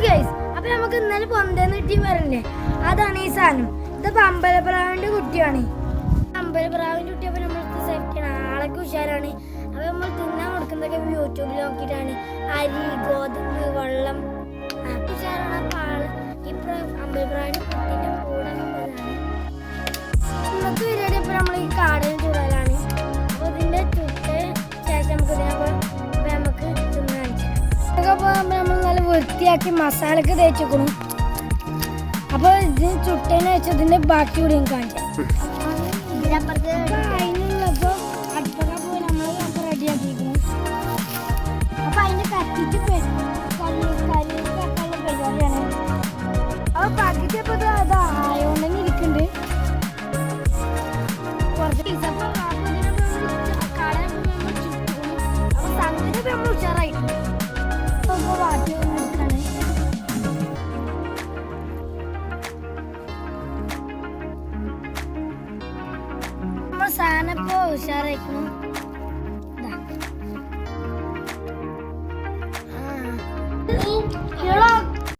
Guys, അപ്പൊ നമുക്ക് ഇന്നലെ പൊന്തേന്ന് കിട്ടിയ പറഞ്ഞില്ലേ, അതാണ് ഈ സാധനം. ഇതിപ്പോ അമ്പലപ്രാവിന്റെ കുട്ടിയാണ്. അമ്പലപ്രാവിന്റെ കുട്ടി അപ്പൊ നമ്മൾക്ക് സേഫ്റ്റിയാണ്, ആളൊക്കെ ഉഷാറാണ്. അപ്പൊ നമ്മൾ തിന്നാൻ കൊടുക്കുന്നതൊക്കെ യൂട്യൂബിൽ നോക്കിയിട്ടാണ്. അരി, ഗോതമ്പ്, വെള്ളം ഉഷാറാണ്. അപ്പൊ ആള് ഈ അമ്പലപ്രാവിന്റെ കുട്ടീന്റെ കൂടെ നിന്നതാണ്. ഇന്നത്തെ പരിപാടി അപ്പൊ നമ്മൾ ഈ കാടിന് ചൂടലാണ്. അപ്പൊ ഇതിന്റെ ചുട്ട് ശേഷം നമുക്ക് തിന്നാൻ നമ്മൾ നല്ല വൃത്തിയാക്കി മസാലക്ക് തേച്ചിക്കണം. അപ്പൊ ഇത് ചുട്ടേനെ വെച്ചതിന്റെ ബാക്കി കൂടി കാണിക്കാം. അതിനുള്ളപ്പോ അടുപ്പൊക്കെ പോയി നമ്മൾ റെഡിയാക്കിക്കണം. അപ്പൊ അതിന് കത്തിച്ച് കറിയൊക്കെ പരിപാടിയാണ്. അപ്പൊ പകുതിയപ്പോ അതായോണ്ട് തന്നെ ഇരിക്കുന്നുണ്ട്. കുറച്ച് ദിവസം അപ്പൊ സംഗതി നമ്മൾ ഉഷാറായിട്ട് വാട്ടി എടുക്കാണ്. നമ്മൾ സാധനം ഇപ്പൊ ഉഷാറായിരിക്കണം.